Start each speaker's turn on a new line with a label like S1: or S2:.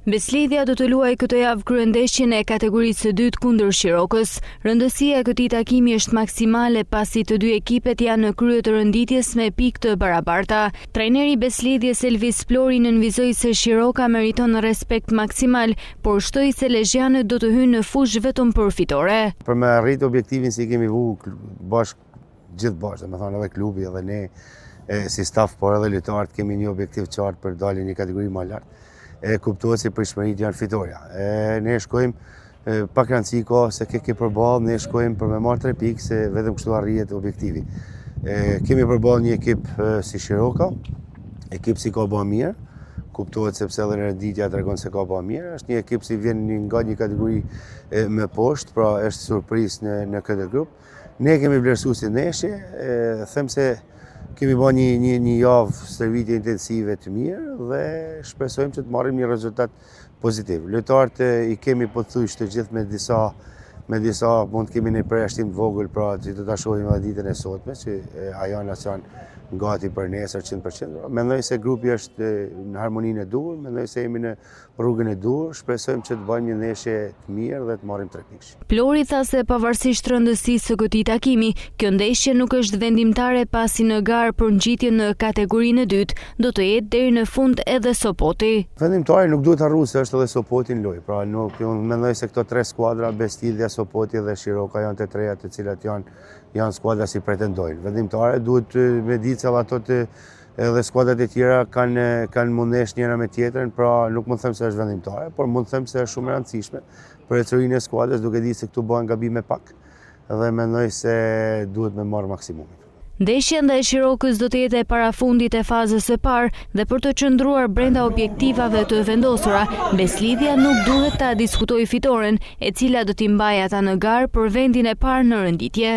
S1: Beslidhja do të luajë këtë javë kryendeshjen e kategorisë së dytë kundër Shirokës. Rëndësia e këtij takimi është maksimale pasi të dy ekipet janë në krye të rënditjes me pikë të barabarta. Trajneri i Beslidhjes Elvis Flori nënvizoi se Shiroka meriton respekt maksimal, por shtoi se lezhjanët do të hyjnë në fushë vetëm për fitore.
S2: Për me arrit objektivin si kemi vu gjithë bashkë, domethënë edhe klubi edhe ne si staf, por edhe lojtarët kemi një objektiv qartë për dalje një kategori më lart. Kuptohet se përshmërit janë fitoria. Ne shkojmë pak rëndësi ka se ke përballë, ne shkojmë për me marrë 3 pikë se vetëm kështu arrihet objektivi. Kemi përballë një ekip si Shiroka, ekip si ka bërë mirë, kuptohet sepse edhe renditja tregon se ka bërë mirë, është një ekip si vjen nga një kategori më poshtë, pra është surprizë në këtë grup. Ne kemi vlerësuar si ndeshje, them se kemi bërë një javë stërvitje intensive të mirë dhe shpresojmë që të marrim një rezultat pozitiv. Lojtarët i kemi pothuajse të gjithë me disa mund të kemi një përjashtim të vogël, pra që do ta shohim edhe ditën e sotme, që ajo në janë gati për nesër 100%. Mendoj se grupi është në harmoninë e duhur, mendoj se jemi në rrugën e duhur, shpresojmë që të bëjmë një ndeshje të mirë dhe të marrim 3 pikë.
S1: Flori tha se pavarësisht rëndësisë së këtij takimi, kjo ndeshje nuk është vendimtare pasi në garë për ngjitjen në kategorinë e dytë do të jetë deri në fund edhe Sopoti.
S2: Vendimtare nuk duhet harruar se është edhe Sopoti në lojë. Pra nuk mendoj se këto 3 skuadra, Beslidhja, Sopoti dhe Shiroka janë të treja të cilat janë skuadra si pretendojnë. Vendimtare duhet me ditë se ato edhe skuadrat e tjera kanë mundesh njëra me tjetrën, pra nuk mund të them se është vendimtare, por mund të them se është shumë e rëndësishme për ecurinë e skuadrës, duke ditë se këtu bëhen gabime pak dhe mendoj se duhet me marrë maksimumin.
S1: Ndeshja ndaj Shirokës do të jetë e parafundit e fazës së parë dhe për të qëndruar brenda objektivave të vendosura, Beslidhja nuk duhet ta diskutojë fitoren, e cila do t'i mbajë ata në garë për vendin e parë në rënditje.